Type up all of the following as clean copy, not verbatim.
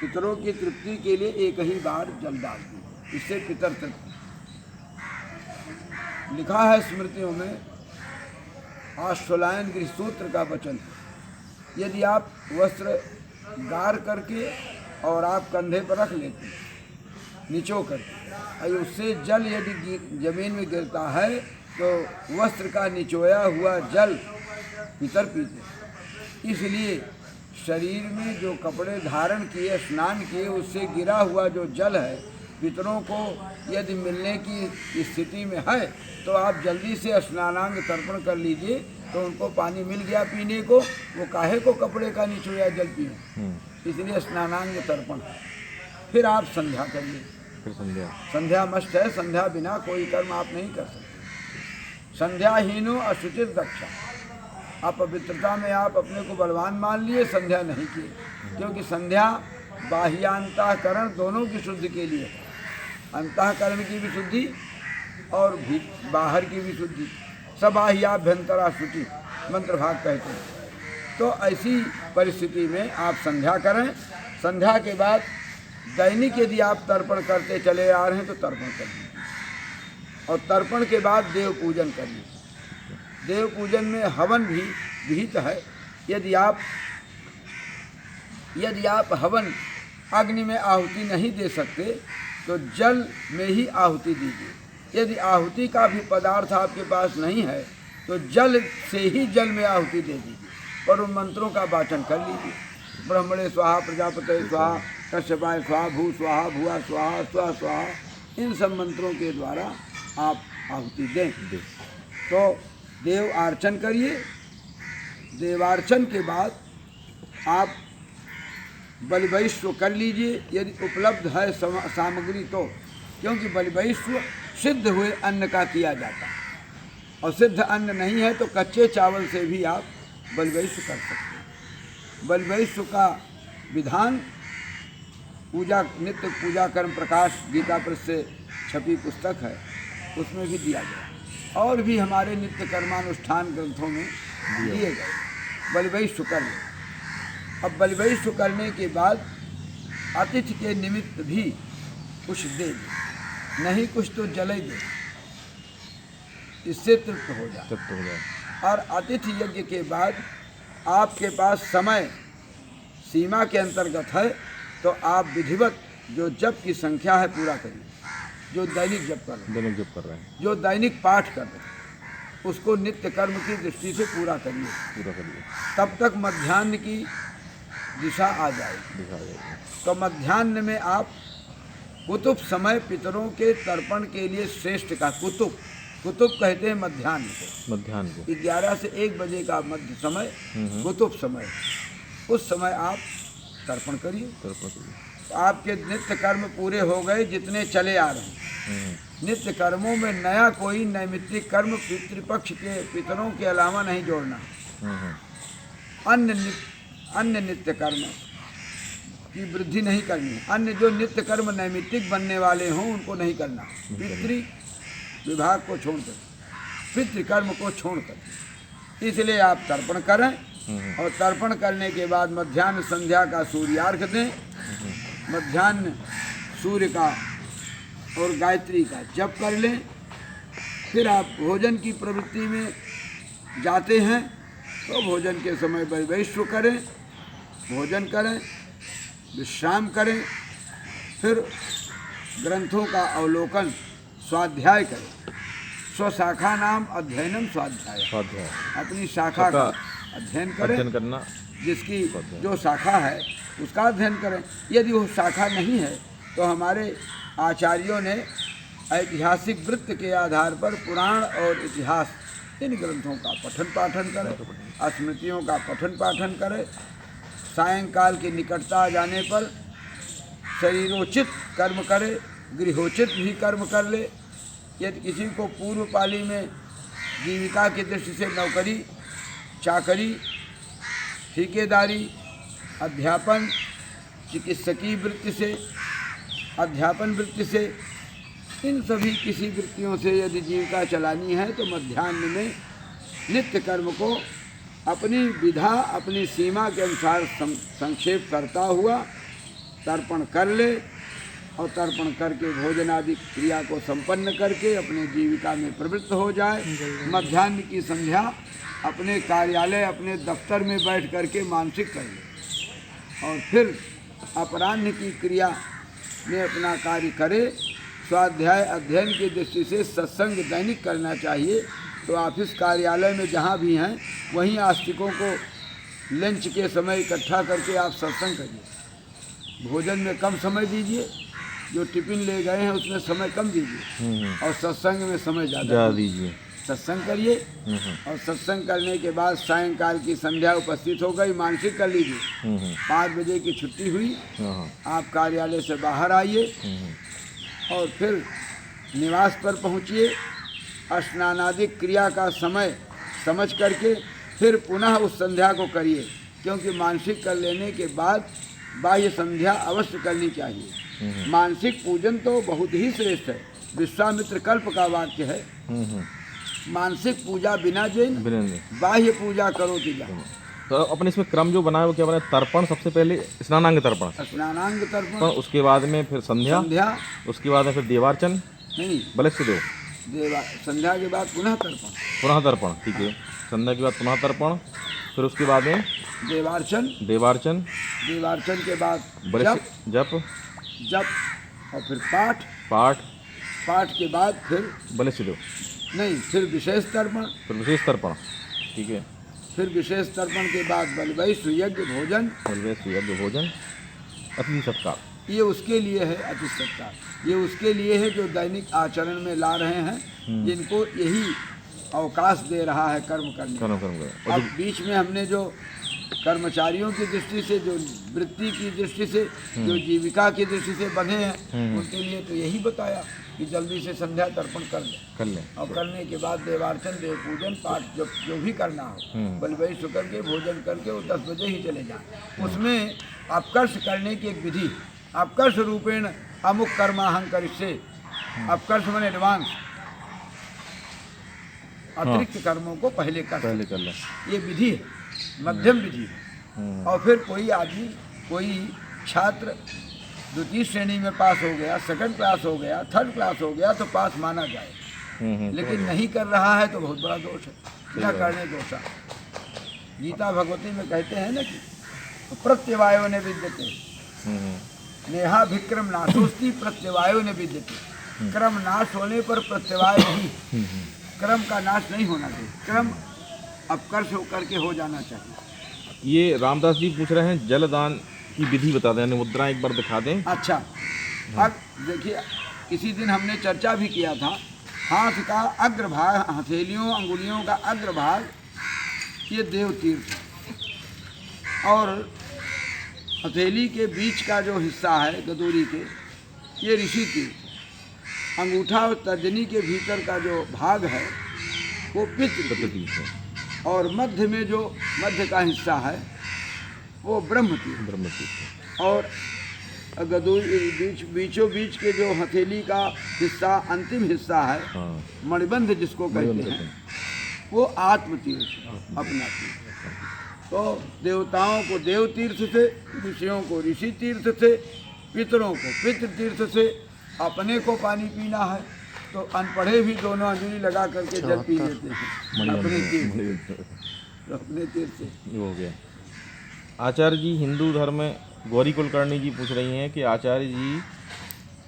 पितरों की तृप्ति के लिए एक ही बार जल डाल दी, इससे पितर तृप्ति। लिखा है स्मृतियों में, आश्वलायन गृह सूत्र का वचन है, यदि आप वस्त्र गार करके और आप कंधे पर रख लेते निचो करके, और उससे जल यदि जमीन में गिरता है तो वस्त्र का निचोया हुआ जल पितर पीते। इसलिए शरीर में जो कपड़े धारण किए, स्नान किए, उससे गिरा हुआ जो जल है, पितरों को यदि मिलने की स्थिति में है तो आप जल्दी से स्नानांग तर्पण कर लीजिए, तो उनको पानी मिल गया पीने को, वो काहे को कपड़े का निचोया जल पिए। इसलिए स्नानांग तर्पण। फिर आप संध्या करिए। फिर संध्या मस्ट है, संध्या बिना कोई कर्म आप नहीं कर सकते। संध्याहीनो अशुचित दक्षा। अपवित्रता में आप अपने को बलवान मान लिए, संध्या नहीं किए, क्योंकि संध्या बाह्यांतःकरण दोनों की शुद्धि के लिए है। अंतःकरण की भी शुद्धि और बाहर की भी शुद्धि। सबाह्याभ्यंतरा शुचि मंत्र भाग कहते हैं। तो ऐसी परिस्थिति में आप संध्या करें। संध्या के बाद दैनिक यदि आप तर्पण करते चले आ रहे हैं तो तर्पण कर लीजिए, और तर्पण के बाद देव पूजन करिए। देव पूजन में हवन भी विहित है। यदि आप हवन अग्नि में आहुति नहीं दे सकते तो जल में ही आहुति दीजिए। यदि आहुति का भी पदार्थ आपके पास नहीं है तो जल से ही जल में आहुति दे दीजिए, पर उन मंत्रों का वाचन कर लीजिए। ब्रह्मणे स्वाहा, प्रजापते स्वाहा, कश्यपाय स्वाहा, भू स्वाहा, भुआ स्वाहा, स्वा स्वाहा, इन सब मंत्रों के द्वारा आप आहुति दें। तो देव अर्चन करिए। देवार्चन के बाद आप बलिवैश्व कर लीजिए, यदि उपलब्ध है सामग्री तो, क्योंकि बलिवैश्व सिद्ध हुए अन्न का किया जाता है, और सिद्ध अन्न नहीं है तो कच्चे चावल से भी आप बलिवैश्व कर सकते हैं। बलिवैश्व का विधान पूजा, नित्य पूजा कर्म प्रकाश गीता पर से छपी पुस्तक है, उसमें भी दिया गया, और भी हमारे नित्य कर्मानुष्ठान ग्रंथों में दिए गए। बलिवैश्व कर ले। अब बलिवैश्व करने के बाद अतिथि के निमित्त भी कुछ दे दे, नहीं कुछ तो जले दे, इससे तृप्त हो जाए। और अतिथि यज्ञ के बाद आपके पास समय सीमा के अंतर्गत है तो आप विधिवत जो जप की संख्या है पूरा करिए। जो दैनिक जप कर रहे हैं, जो दैनिक पाठ कर रहे हैं, उसको नित्य कर्म की दृष्टि से पूरा करिए। तब तक मध्याह्न की दिशा आ जाएगी। तो मध्याह्न में आप कुतुब समय पितरों के तर्पण के लिए श्रेष्ठ का कुतुब कहते हैं मध्याह्न को 11 से 1 बजे का मध्य समय कुतुब समय, उस समय आप तर्पण करिए। तो आपके नित्य कर्म पूरे हो गए जितने चले आ रहे हैं। नित्य कर्मों में नया कोई नैमित्तिक कर्म पितृपक्ष के पितरों के अलावा नहीं जोड़ना। अन्य नित्य कर्म की वृद्धि नहीं करनी है। अन्य जो नित्य कर्म नैमित्तिक बनने वाले हों उनको नहीं करना। पितृ विभाग को छोड़कर, पितृकर्म को छोड़कर, इसलिए आप तर्पण करें। और तर्पण करने के बाद मध्याह्न संध्या का सूर्यार्घ्य दें। मध्याह्न सूर्य का और गायत्री का जप कर लें। फिर आप भोजन की प्रवृत्ति में जाते हैं तो भोजन के समय बलिवैश्व करें, भोजन करें, विश्राम करें। फिर ग्रंथों का अवलोकन, स्वाध्याय करें। स्वशाखा नाम अध्ययनम स्वाध्याय, अपनी शाखा का अध्ययन करें। जिसकी जो शाखा है उसका अध्ययन करें। यदि वो शाखा नहीं है तो हमारे आचार्यों ने ऐतिहासिक वृत्त के आधार पर पुराण और इतिहास इन ग्रंथों का पठन पाठन करें, स्मृतियों का पठन पाठन करें। सायंकाल की निकटता आ जाने पर शरीरोचित कर्म करे, गृहोचित भी कर्म कर ले। यदि किसी को पूर्व पाली में जीविका की दृष्टि से नौकरी, चाकरी, ठेकेदारी, अध्यापन, चिकित्सकीय वृत्ति से, अध्यापन वृत्ति से, इन सभी किसी वृत्तियों से यदि जीविका चलानी है तो मध्याह्न में नित्य कर्म को अपनी विधा, अपनी सीमा के अनुसार संक्षेप करता हुआ तर्पण कर ले और तर्पण करके भोजन आदि क्रिया को संपन्न करके अपने जीविका में प्रवृत्त हो जाए। मध्याह्न की संध्या अपने कार्यालय अपने दफ्तर में बैठ करके मानसिक कर ले और फिर अपराह्न की क्रिया में अपना कार्य करे। स्वाध्याय अध्ययन की दृष्टि से सत्संग दैनिक करना चाहिए। तो ऑफिस कार्यालय में जहाँ भी हैं वहीं आस्तिकों को लंच के समय इकट्ठा करके आप सत्संग करिए। भोजन में कम समय दीजिए, जो टिफिन ले गए हैं उसमें समय कम दीजिए और सत्संग में समय ज़्यादा दीजिए। सत्संग करिए और सत्संग करने के बाद सायंकाल की संध्या उपस्थित हो गई, मानसिक कर लीजिए। 5 बजे की छुट्टी हुई, आप कार्यालय से बाहर आइए और फिर निवास पर पहुँचिए। स्नानादिक क्रिया का समय समझ करके फिर पुनः उस संध्या को करिए, क्योंकि मानसिक कर लेने के बाद बाह्य संध्या अवश्य करनी चाहिए। मानसिक पूजन तो बहुत ही श्रेष्ठ है। विश्वामित्र कल्प का वाक्य है, मानसिक पूजा बिना जैन, बाह्य पूजा करो तिजा। तो अपने इसमें क्रम जो बनाया वो क्या बना? तर्पण सबसे पहले स्नानांग तर्पण, स्नानांग तर्पण, उसके बाद में फिर संध्या, उसके बाद में फिर देवार्चन, नहीं बलिष्ठ देव, संध्या के बाद पुनः तर्पण, ठीक है। संध्या के बाद पुनः तर्पण, फिर उसके बाद में देवार्चन के बाद जप और फिर पाठ के बाद फिर बलिष्ठ देव, नहीं, फिर विशेष तर्पण, ठीक है। फिर विशेष तर्पण के बाद बलवैश्व यज्ञ भोजन, अतिथि सत्कार। ये उसके लिए है अतिथि सत्कार, ये उसके लिए है जो दैनिक आचरण में ला रहे हैं, जिनको यही अवकाश दे रहा है कर्म करने। अब बीच में हमने जो कर्मचारियों की दृष्टि से, जो वृत्ति की दृष्टि से, जो जीविका की दृष्टि से बंधे हैं, उनके लिए तो यही बताया कि जल्दी से संध्या तर्पण कर लें और करने के बाद देवार्चन, देव पूजन, पाठ जो भी करना हो, बलवैश्व करके भोजन करके वो 10 बजे ही चले जाएं। उसमें अपकर्ष करने की एक विधि, अपकर्ष रूपेण अमुक कर्माहं करिष्ये, अपकर्ष माने एडवांस, अतिरिक्त कर्मों को पहले कर लें, ये विधि है, मध्यम विधि है। और फिर कोई आदमी, कोई छात्र द्वितीय श्रेणी में पास हो गया, सेकंड क्लास हो गया, थर्ड क्लास हो गया तो पास माना जाए, लेकिन नहीं कर रहा है तो बहुत बड़ा दोष है, क्या करने दोषा। गीता भगवती में कहते हैं ना कि प्रत्यवायो ने विद्यते, नेहा विक्रम नाशोस्ती प्रत्यवायो ने विद्यते। क्रम नाश होने पर प्रत्यवाय नहीं, क्रम का नाश नहीं होना चाहिए, क्रम अपकर्ष होकर के हो जाना चाहिए। ये रामदास जी पूछ रहे हैं जलदान की विधि बता दें, मुद्रा एक बार दिखा दें। अच्छा, अब देखिए, किसी दिन हमने चर्चा भी किया था, हाथ का अग्रभाग, हथेलियों अंगुलियों का अग्रभाग ये देव तीर्थ है, और हथेली के बीच का जो हिस्सा है गदूरी के, ये ऋषि तीर्थ, अंगूठा और तर्जनी के भीतर का जो भाग है वो पितृ तीर्थ है, और मध्य में जो मध्य का हिस्सा है वो ब्रह्म तीर्थ, और बीचों बीच के जो हथेली का हिस्सा, अंतिम हिस्सा है, मणिबंध जिसको कहते हैं, वो आत्म तीर्थ, अपना तीर्थ। तो देवताओं को देव तीर्थ से, ऋषियों को ऋषि तीर्थ से, पितरों को पितृ तीर्थ से, अपने को पानी पीना है तो अनपढ़े भी दोनों अंजलि लगा करके जल पी लेते हैं अपने तीर्थ से। हो गया। आचार्य जी, हिंदू धर्म में गौरी कुलकर्णी जी पूछ रही हैं कि आचार्य जी,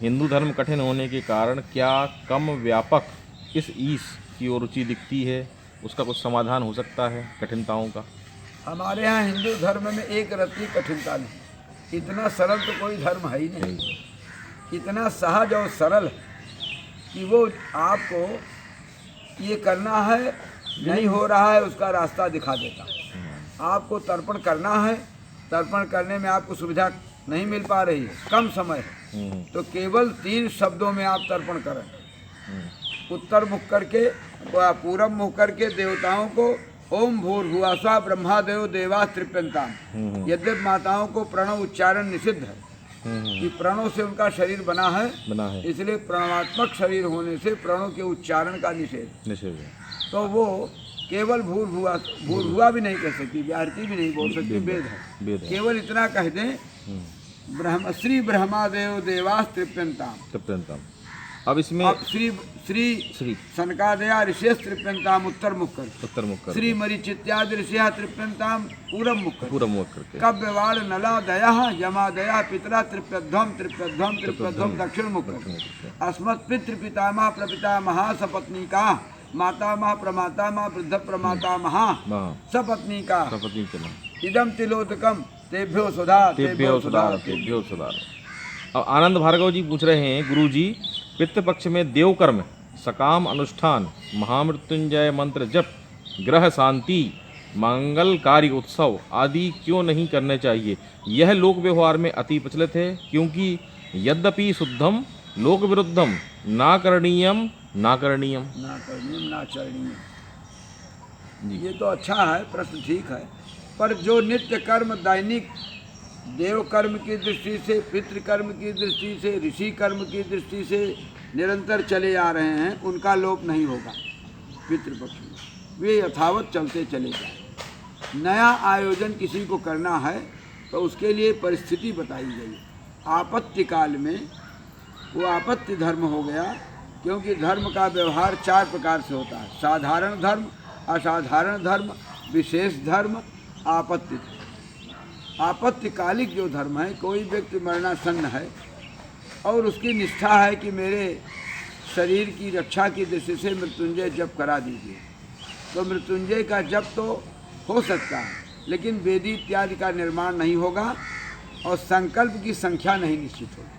हिंदू धर्म कठिन होने के कारण क्या कम व्यापक इस ईश की ओर रुचि दिखती है, उसका कुछ समाधान हो सकता है कठिनताओं का? हमारे यहाँ हिंदू धर्म में एक रत्ती कठिनता नहीं, इतना सरल तो कोई धर्म है ही नहीं, इतना सहज और सरल कि वो आपको ये करना है, नहीं हो रहा है उसका रास्ता दिखा देता। आपको तर्पण करना है, तर्पण करने में आपको सुविधा नहीं मिल पा रही है, कम समय है, तो केवल 3 शब्दों में आप तर्पण करें। उत्तर मुख करके, पूरब मुख करके देवताओं को ओम भूर्भुवस्सुः ब्रह्मादेव देवा तृप्यन्ताम्। यद्यपि माताओं को प्रणव उच्चारण निषिद्ध है कि प्रणव से उनका शरीर बना है, इसलिए प्रणवात्मक शरीर होने से प्रणव के उच्चारण का निषेध है। तो वो केवल भूर्भुवा भी नहीं कह सकती, व्याहृति भी नहीं बोल सकती, वेद है, केवल इतना कह दें श्री ब्रह्मादेव देवास तृप्यंताम। तृप्यंतम। अब इसमें अब श्री श्री श्री सनकादया ऋषेश तृप्यंताम उत्तर मुख करके, उत्तर मुख कर श्री मरीचित्यादि ऋषिया तृप्यंताम पूरब मुख करके, पूरा मुख करके कव्यवाड़ नला दया यमा दया पितरा तृप्यध्वम तृप्यध्वम तृप्यध्वम दक्षिण मुख करके, अस्मत् पितृ पितामह प्रपितामह सपत्नीका मातामह प्रमातामह वृद्ध प्रमातामह सपत्नीका सपत्नी के नाम इदम तिलोदकम तेभ्यो सुधा तेभ्यो सुधार तेभ्यो सुधार। अब आनंद भार्गव जी पूछ रहे हैं, गुरु जी पितृपक्ष में देवकर्म, सकाम अनुष्ठान, महामृत्युंजय मंत्र जप, ग्रह शांति, मंगलकारी उत्सव आदि क्यों नहीं करने चाहिए? यह लोक व्यवहार में अति प्रचलित है, क्योंकि यद्यपि शुद्धम लोक विरुद्धम ना करणीयम ना करणीयम। ना करणीयम ना चरणीयम। जी। ये तो अच्छा है, प्रश्न ठीक है, पर जो नित्य कर्म दैनिक देव कर्म की दृष्टि से, पितृकर्म की दृष्टि से, ऋषि कर्म की दृष्टि से निरंतर चले आ रहे हैं, उनका लोप नहीं होगा पितृपक्ष में, वे यथावत चलते चले जाए। नया आयोजन किसी को करना है तो उसके लिए परिस्थिति बताई गई। आपत्ति काल में वो आपत्ति धर्म हो गया, क्योंकि धर्म का व्यवहार 4 प्रकार से होता है: साधारण धर्म, असाधारण धर्म, विशेष धर्म, आपत्ति। आपत्तिकालिक जो धर्म है, कोई व्यक्ति मरणासन्न है और उसकी निष्ठा है कि मेरे शरीर की रक्षा की दृष्टि से मृत्युंजय जप करा दीजिए, तो मृत्युंजय का जप तो हो सकता है, लेकिन वेदी इत्यादि का निर्माण नहीं होगा और संकल्प की संख्या नहीं निश्चित होगी।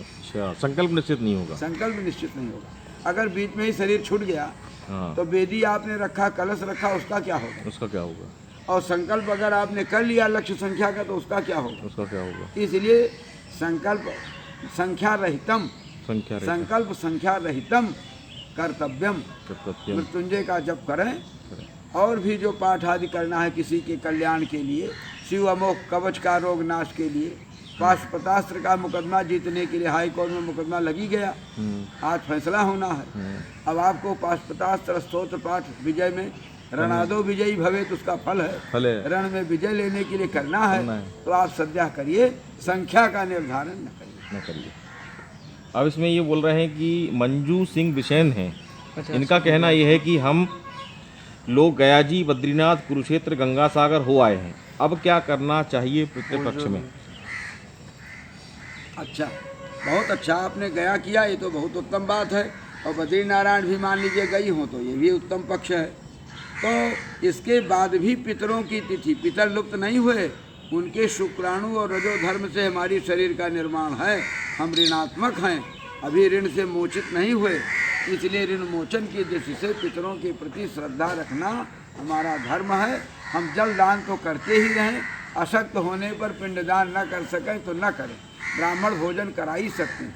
अच्छा, संकल्प निश्चित नहीं होगा। संकल्प निश्चित नहीं होगा। अगर बीच में ही शरीर छूट गया हाँ। तो वेदी आपने रखा, कलश रखा, उसका क्या होगा? उसका क्या होगा? और संकल्प अगर आपने कर लिया लक्ष्य संख्या का, तो उसका क्या होगा? उसका क्या होगा? इसलिए संकल्प संख्या रहितम, संख्या रहित। संकल्प संख्या रहितम कर्तव्यम। कर्तव्यम। मृत्युंजय का जप करें, और भी जो पाठ आदि करना है किसी के कल्याण के लिए, शिव अमोघ कवच का रोग नाश के लिए, पाशुपतास्त्र का मुकदमा जीतने के लिए हाई कोर्ट में मुकदमा लगी गया, आज फैसला होना है। अब आपको पाशुपतास्त्र स्तोत्र पाठ विजय में रणादो विजयी भवे, तो उसका फल है रण में विजय लेने के लिए करना है, तो आप सद्या करिए, संख्या का निर्धारण न करिए। अब इसमें ये बोल रहे हैं कि मंजू सिंह बिशेन हैं, इनका कहना यह है कि हम लोग गया जी, बद्रीनाथ, कुरुक्षेत्र, गंगा सागर हो आए हैं, अब क्या करना चाहिए पितृपक्ष में? अच्छा, बहुत अच्छा आपने गया किया, ये तो बहुत उत्तम बात है। और बद्री नारायण भी मान लीजिए गई हो, तो ये भी उत्तम पक्ष है। तो इसके बाद भी पितरों की तिथि, पितर लुप्त नहीं हुए, उनके शुक्राणु और रजो धर्म से हमारी शरीर का निर्माण है, हम ऋणात्मक हैं, अभी ऋण से मोचित नहीं हुए, इसलिए ऋण मोचन की दृष्टि से पितरों के प्रति श्रद्धा रखना हमारा धर्म है। हम जल दान तो करते ही रहें, अशक्त होने पर पिंडदान न कर सकें तो न करें, ब्राह्मण भोजन करा ही सकते हैं।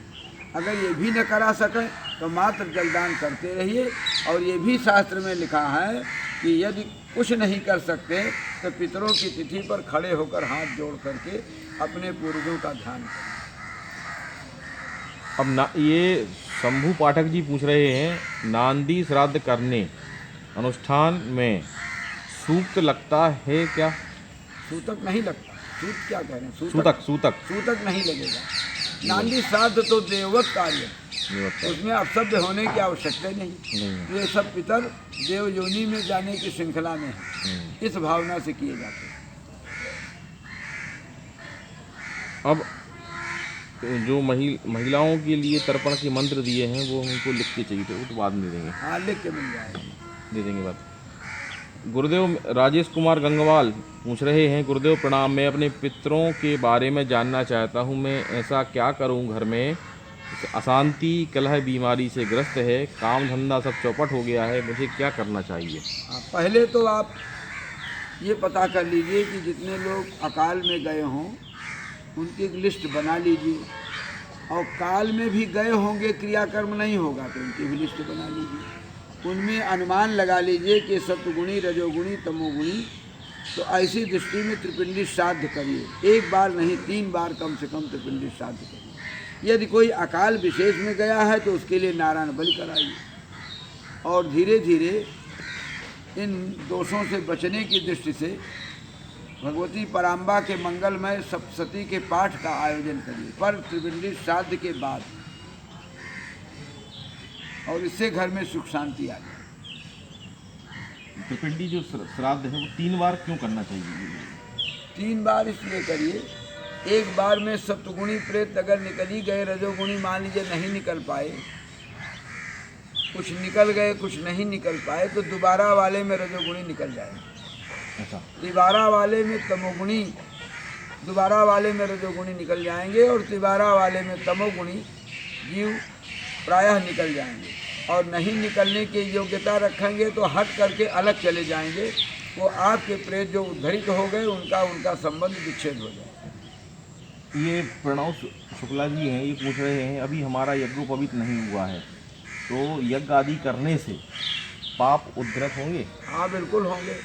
अगर ये भी न करा सकें तो मात्र जलदान करते रहिए। और ये भी शास्त्र में लिखा है कि यदि कुछ नहीं कर सकते तो पितरों की तिथि पर खड़े होकर हाथ जोड़ करके अपने पूर्वजों का ध्यान करें। अब ना, ये शंभू पाठक जी पूछ रहे हैं, नांदी श्राद्ध करने अनुष्ठान में सूक्त लगता है क्या? सूतक नहीं लगता। सूत क्या कह रहे हैं? सूतक सूतक सूतक नहीं लगेगा। नांदी श्राद्ध तो देववत कार्य, उसमें अपशब्द होने की आवश्यकता नहीं। ये सब पितर देव योनि में जाने की श्रृंखला में है, इस भावना से किए जाते हैं। अब जो महिलाओं के लिए तर्पण के मंत्र दिए हैं वो हमको लिख के चाहिए थे, वो तो बाद में दे देंगे। हाँ, लिख के मिल जाएगा, दे देंगे बाद। गुरुदेव राजेश कुमार गंगवाल पूछ रहे हैं, गुरुदेव प्रणाम, मैं अपने पितरों के बारे में जानना चाहता हूँ, मैं ऐसा क्या करूँ, घर में अशांति कलह बीमारी से ग्रस्त है, काम धंधा सब चौपट हो गया है, मुझे क्या करना चाहिए? पहले तो आप ये पता कर लीजिए कि जितने लोग अकाल में गए हों उनकी एक लिस्ट बना लीजिए, और काल में भी गए होंगे, क्रियाकर्म नहीं होगा तो उनकी भी लिस्ट बना लीजिए। उनमें अनुमान लगा लीजिए कि सत्वगुणी, रजोगुणी, तमोगुणी, तो ऐसी दृष्टि में त्रिपिंडी श्राद्ध करिए। 1 बार नहीं, 3 बार कम से कम त्रिपिंडी श्राद्ध करिए। यदि कोई अकाल विशेष में गया है तो उसके लिए नारायण बलि कराइए, और धीरे धीरे इन दोषों से बचने की दृष्टि से भगवती पराम्बा के मंगलमय सप्तशती के पाठ का आयोजन करिए पर त्रिपिंडी श्राद्ध के बाद, और इससे घर में सुख शांति आ जाए। त्रिपिंडी जो श्राद्ध है वो 3 बार क्यों करना चाहिए? 3 बार इसलिए करिए, एक बार में सप्तगुणी प्रेत अगर निकल ही गए, रजोगुणी मान लीजिए नहीं निकल पाए, कुछ निकल गए कुछ नहीं निकल पाए, तो दोबारा वाले में रजोगुणी निकल जाए। ऐसा तिबारा वाले में तमोगुणी, दोबारा वाले में रजोगुणी निकल जाएंगे, और तिबारा वाले में तमोगुणी जीव प्रायः निकल जाएंगे, और नहीं निकलने की योग्यता रखेंगे तो हट करके अलग चले जाएंगे। वो आपके प्रेत जो उद्धरित हो गए उनका संबंध विच्छेद हो जाए। ये प्रणव शुक्ला जी हैं, ये पूछ रहे हैं अभी हमारा यज्ञोपवीत नहीं हुआ है तो यज्ञ आदि करने से पाप उद्धृत होंगे? हाँ बिल्कुल होंगे।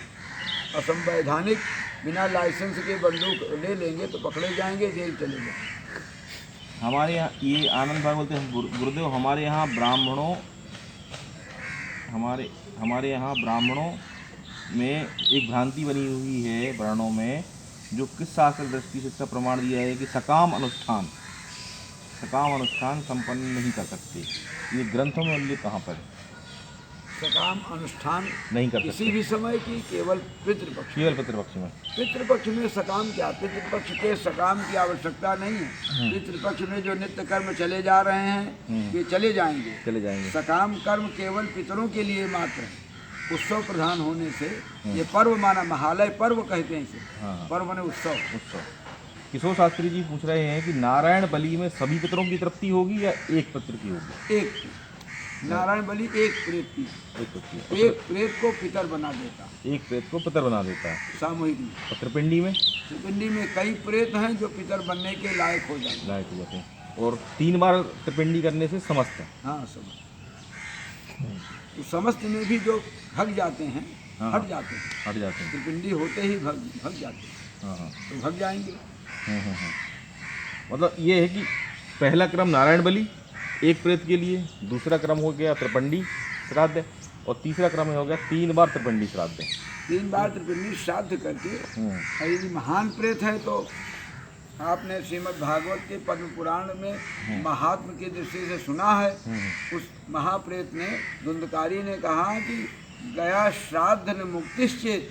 असंवैधानिक बिना लाइसेंस के बंदूक ले लेंगे तो पकड़े जाएंगे, जेल चले जाएंगे। हमारे यहाँ ये आनंद भाई बोलते हैं गुरुदेव हमारे यहाँ ब्राह्मणों में एक भ्रांति बनी हुई है वर्णों में, जो किस शास्त्र दृष्टि से इसका प्रमाण दिया है कि सकाम अनुष्ठान संपन्न नहीं कर सकते। ये ग्रंथों में उल्लेख कहाँ पर है? सकाम अनुष्ठान नहीं कर किसी सकते भी समय की, केवल पितृपक्ष। केवल पितृपक्ष में। पितृपक्ष में सकाम क्या, पितृपक्ष के सकाम की आवश्यकता नहीं है। पितृपक्ष में जो नित्य कर्म चले जा रहे हैं वे चले जाएंगे। सकाम कर्म केवल पितरों के लिए मात्र है। उत्सव प्रधान होने से ये पर्व माना, महालय पर्व कहते हैं इसे। पर्व माने उत्सव। किशोर शास्त्री जी पूछ रहे हैं कि नारायण बलि में सभी पितरों की तृप्ति होगी या एक पितर की होगी? एक नारायण बलि एक प्रेत की, एक प्रेत को पितर बना देता, एक प्रेत को पितर बना देता है सामूहिक में। और त्रिपिंडी में कई प्रेत हैं जो पितर बनने के लायक हो जाते हैं और 3 बार त्रिपिंडी करने से समस्त है। हाँ समस्त। तो समस्त में भी जो भग जाते हैं, हट जाते हैं। त्रिपिंडी होते ही भग जाते हैं, तो भग जाएंगे। मतलब ये है कि पहला क्रम नारायण बलि एक प्रेत के लिए, दूसरा क्रम हो गया त्रिपिंडी श्राद्ध, और तीसरा क्रम हो गया 3 बार त्रिपिंडी श्राद्ध। 3 बार त्रिपिंडी श्राद्ध करके, और यदि महान प्रेत है तो आपने श्रीमद् भागवत के पद्म पुराण में महात्म की दृष्टि से सुना है। उस महाप्रेत ने, धुंधकारी ने कहा कि गया श्राद्ध न मुक्तिश्चेत,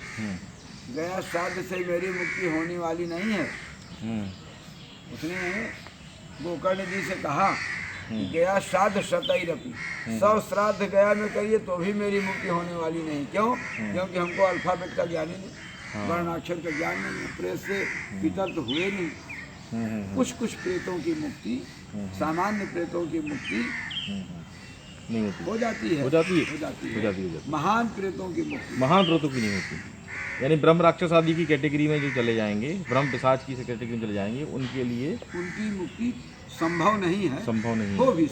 गया श्राद्ध से मेरी मुक्ति होने वाली नहीं है। उसने गोकर्ण जी से कहा गया श्राद्ध शतैरपि, 100 श्राद्ध गया में करिए तो भी मेरी मुक्ति होने वाली नहीं। क्यों? क्योंकि हमको अल्फाबेट का ज्ञान ही नहीं, वर्णाक्षर का ज्ञान नहीं है। प्रेत से पितर तो हुए नहीं। कुछ प्रेतों की मुक्ति, सामान्य प्रेतों की मुक्ति नहीं होती, हो जाती है। महान प्रेतों की मुक्ति, महान प्रेतों की नहीं होती। यानी ब्रह्म राक्षस आदि की कैटेगरी में जो चले जाएंगे, ब्रह्म पिशाच की कैटेगरी में चले जाएंगे, उनके लिए उनकी मुक्ति संभव नहीं है। हो भी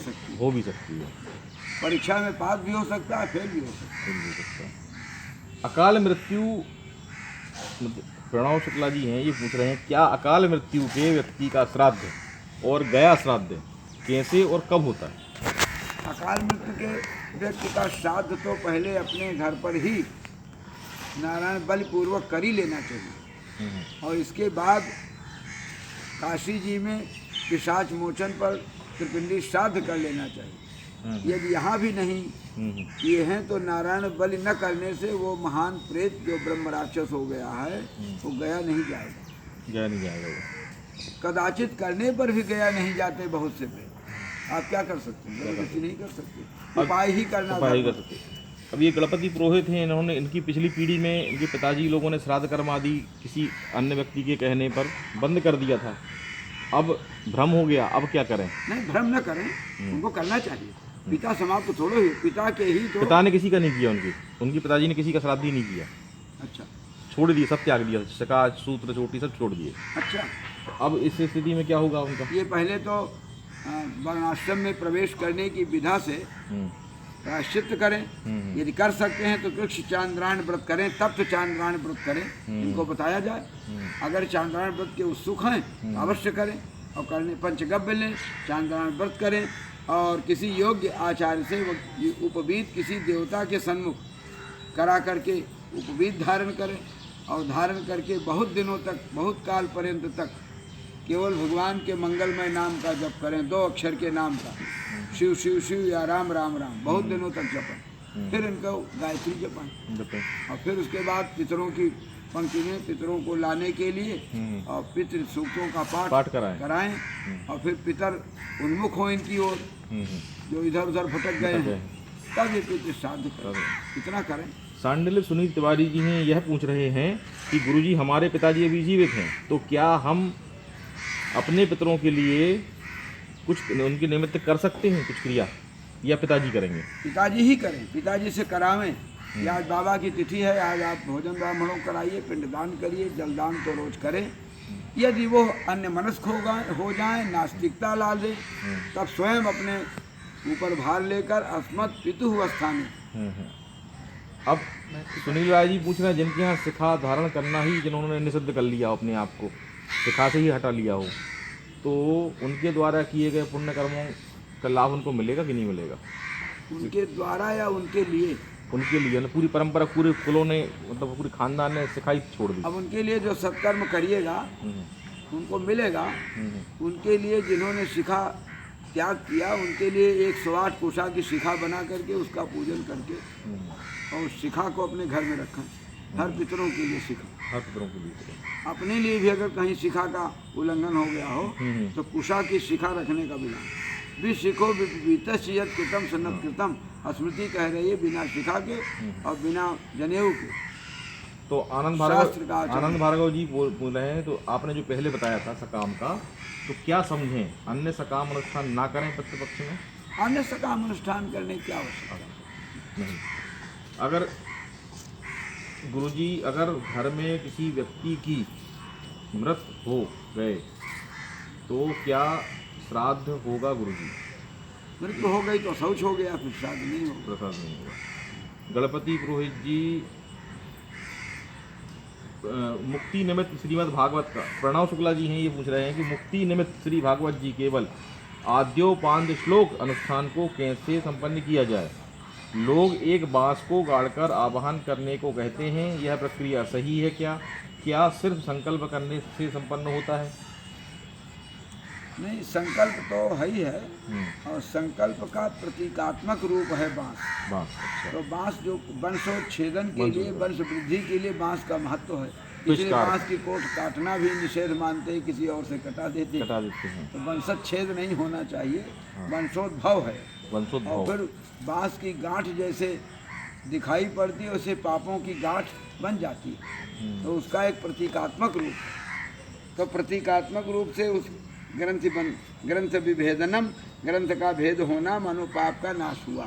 सकती है। परीक्षा में पास भी हो सकता है, फेल भी हो सकता है। अकाल मृत्यु, प्रणव शुक्ला जी हैं, ये पूछ रहे हैं क्या अकाल मृत्यु के व्यक्ति का श्राद्ध और गया श्राद्ध कैसे और कब होता है? अकाल मृत्यु के व्यक्ति का श्राद्ध तो पहले अपने घर पर ही नारायण बलपूर्वक कर ही लेना चाहिए, और इसके बाद काशी जी में पिशाच मोचन पर त्रिपिंडी श्राद्ध कर लेना चाहिए। यदि यहाँ भी नहीं किए हैं तो नारायण बलि न करने से वो महान प्रेत जो ब्रह्म राक्षस हो गया है वो गया नहीं जाएगा। कदाचित करने पर भी गया नहीं जाते बहुत से प्रेत। आप क्या कर सकते हैं? जबरदस्ती नहीं कर सकते, उपाय ही करना कर सकते। अब ये गणपति पुरोहित हैं, इन्होंने इनकी पिछली पीढ़ी में इनके पिताजी लोगों ने श्राद्ध कर्म आदि किसी अन्य व्यक्ति के कहने पर बंद कर दिया था। अब भ्रम हो गया, अब क्या करें? नहीं, भ्रम न करें, उनको करना चाहिए। पिता समाप्त थोड़े ही, पिता के ही तो। पिता ने किसी का नहीं किया, उनकी पिताजी ने किसी का श्राद्ध ही नहीं किया। अच्छा, छोड़ दिए, सब त्याग दिया, शका सूत्र चोटी सब छोड़ दिए। अच्छा, तो अब इस स्थिति में क्या होगा उनका? ये पहले तो वर्णाश्रम में प्रवेश करने की विधा से प्रायश्चित करें। यदि कर सकते हैं तो कृष्ण चांद्रायण व्रत करें, तब तो चांद्रायण व्रत करें, इनको बताया जाए। अगर चांद्रायण व्रत के उत्सुक हैं अवश्य करें, और करने पंचगव्य लें, चांद्रायण व्रत करें, और किसी योग्य आचार्य से उपवीत किसी देवता के सन्मुख करा करके उपवीत धारण करें, और धारण करके बहुत दिनों तक, बहुत काल पर्यंत तक केवल भगवान के मंगलमय नाम का जप करें, 2 अक्षर के नाम का, शिव शिव शिव या राम राम राम, बहुत दिनों तक जपन। फिर इनको गायत्री जपन, और फिर उसके बाद पितरों की पंक्ति में पितरों को लाने के लिए और पितृ सूक्तों का पाठ कराएं, और फिर पितर उन्मुख हो इनकी ओर, जो इधर उधर भटक गए हैं, तब ये पितृ श्राद्ध करें। इतना करें। सांडिल्य सुनील तिवारी जी हैं, यह पूछ रहे हैं कि गुरुजी हमारे पिताजी अभी जीवित हैं, तो क्या हम अपने पितरों के लिए कुछ उनके निमित्त कर सकते हैं कुछ क्रिया, या पिताजी करेंगे? पिताजी ही करें, पिताजी से करावें। या आज बाबा की तिथि है, आज आप भोजन ब्राह्मणों कराइए, पिंडदान करिए, जलदान तो रोज करें। यदि वो अन्य मनस्क हो जाए, नास्तिकता ला दे, तब स्वयं अपने ऊपर भार लेकर अस्मत् पितुः स्थाने। अब सुनील राय जी पूछ रहे हैं जिनके यहाँ शिखा धारण करना ही जिन्होंने निषिद्ध कर लिया अपने आप को, शिखा से ही हटा लिया हो, तो उनके द्वारा किए गए पुण्य कर्मों का लाभ उनको मिलेगा कि नहीं मिलेगा? उनके द्वारा या उनके लिए? उनके लिए, पूरी परंपरा, पूरे कुलों ने, मतलब पूरे खानदान ने सिखाई छोड़ दी। अब उनके लिए जो सत्कर्म करिएगा उनको मिलेगा। उनके लिए जिन्होंने शिखा त्याग किया, उनके लिए 108 कुशा की शिखा बना करके उसका पूजन करके और उस शिखा को अपने घर में रखें। हर पितरों के लिए शिखा, हर पितरों के लिए। अपने लिए भी अगर कहीं शिखा का उल्लंघन हो गया हो तो कुशा की शिखा रखने का विधान। विशिखो वितश्यत कृतम सन्नत कृतम, स्मृति कह रही है, बिना शिखा के और बिना जनेऊ के। तो आनंद भार्गव जी बोल रहे हैं, तो आपने जो पहले बताया था सकाम का, तो क्या समझें, अन्य सकाम अनुष्ठान ना करें पितृपक्ष में? अन्य सकाम अनुष्ठान करने की आवश्यकता नहीं। अगर गुरुजी, अगर घर में किसी व्यक्ति की मृत हो गए तो क्या श्राद्ध होगा गुरुजी? मृत्यु हो गई तो शौच हो गया, फिर श्राद्ध नहीं होगा। प्रसाद नहीं होगा। गणपति पुरोहित जी मुक्ति निमित्त श्रीमद् भागवत का, प्रणव शुक्ला जी हैं, ये पूछ रहे हैं कि मुक्ति निमित्त श्री भागवत जी केवल आद्योपांत श्लोक अनुष्ठान को कैसे संपन्न किया जाए? लोग एक बांस को गाड़कर आवाहन करने को कहते हैं, यह प्रक्रिया सही है क्या? क्या सिर्फ संकल्प करने से संपन्न होता है? नहीं, संकल्प तो है ही है, और संकल्प का प्रतीकात्मक रूप है बांस। अच्छा। तो बांस जो वंशोच्छेदन के लिए, वंश वृद्धि के लिए बांस का महत्व है। इसलिए बांस की कोट काटना भी निषेध मानते हैं, किसी और से कटा देते हैं। तो वंशच्छेद नहीं होना चाहिए, वंशोद्भव है। और फिर बांस की गांठ जैसे दिखाई पड़ती है, वैसे पापों की गांठ बन जाती है, तो उसका एक प्रतीकात्मक रूप। तो प्रतीकात्मक रूप से उस ग्रंथ विभेदनम, ग्रंथ का भेद होना, मानो पाप का नाश हुआ,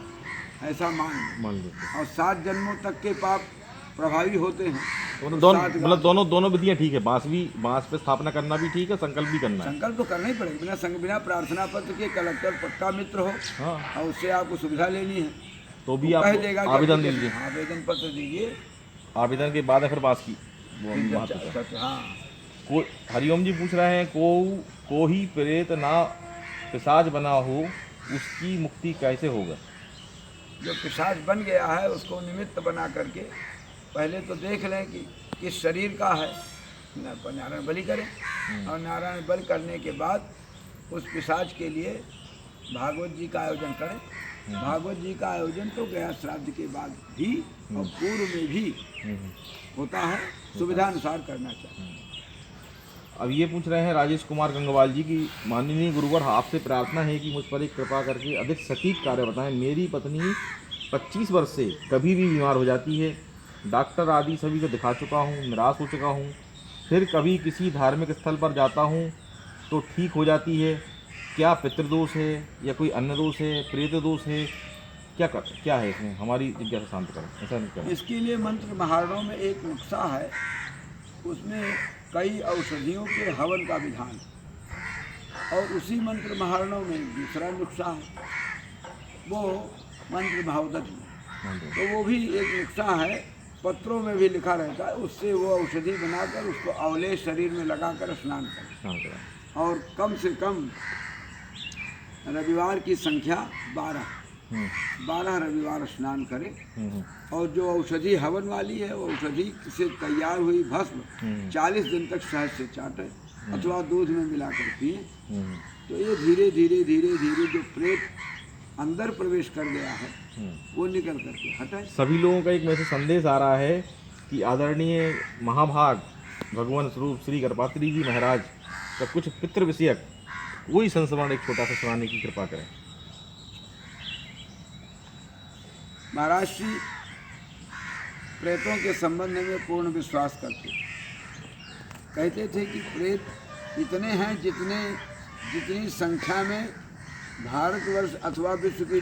ऐसा मान लेते। और 7 जन्मों तक के पाप प्रभावी होते हैं। मतलब दोनों विधियां ठीक है, बांस पे स्थापना करना भी ठीक है, संकल्प भी करना है। संकल्प तो करना ही पड़ेगा, बिना प्रार्थना पत्र के कलेक्टर पक्का मित्र हो, और उससे आपको सुविधा लेनी है तो भी आप आवेदन दीजिए, आवेदन पत्र दीजिए। आवेदन के बाद फिर बांस की। हरिओम जी पूछ रहे हैं, को ही प्रेत ना पिशाच बना हो, उसकी मुक्ति कैसे होगा? जो पिशाच बन गया है उसको निमित्त बना करके पहले तो देख लें कि किस शरीर का है, नारायण बलि करें, और नारायण बलि करने के बाद उस पिशाच के लिए भागवत जी का आयोजन करें। भागवत जी का आयोजन तो गया श्राद्ध के बाद भी और पूर्व में भी होता है, सुविधा अनुसार करना चाहिए। अब ये पूछ रहे हैं राजेश कुमार गंगवाल जी की, माननीय गुरुवर आपसे प्रार्थना है कि मुझ पर एक कृपा करके अधिक सटीक कार्य बताएं। मेरी पत्नी 25 वर्ष से कभी भी बीमार हो जाती है, डॉक्टर आदि सभी को दिखा चुका हूँ, निराश हो चुका हूँ, फिर कभी किसी धार्मिक स्थल पर जाता हूँ तो ठीक हो जाती है। क्या पितृदोष है या कोई अन्य दोष है, प्रेत दोष है, क्या है इसमें? हमारी जिज्ञासा शांत करें। ऐसा नहीं करें। इसके लिए मंत्र महारणों में एक नुस्खा है, उसमें कई औषधियों के हवन का विधान, और उसी मंत्र महारणों में दूसरा नुस्खा है, वो मंत्र भावदत्त में, तो वो भी एक नुस्खा है, पत्रों में भी लिखा रहता है। उससे वो औषधि बनाकर उसको अवलेश शरीर में लगाकर स्नान करें, और कम से कम रविवार की संख्या 12, 12 रविवार स्नान करे और जो औषधि हवन वाली है वो औषधि से तैयार हुई भस्म 40 दिन तक शहद से चाटे अथवा दूध में मिलाकर पिए। तो ये धीरे धीरे धीरे धीरे जो प्रेत अंदर प्रवेश कर गया है वो निकल करके हटे। सभी लोगों का एक मैसेज संदेश आ रहा है कि आदरणीय महाभाग भगवान स्वरूप श्री गणपति जी महाराज का कुछ पितृ विषयक वही संस्मरण एक छोटा सा सुनाने की कृपा करें। महाराज श्री प्रेतों के संबंध में पूर्ण विश्वास करते, कहते थे कि प्रेत इतने हैं जितनी संख्या में भारतवर्ष अथवा विश्व की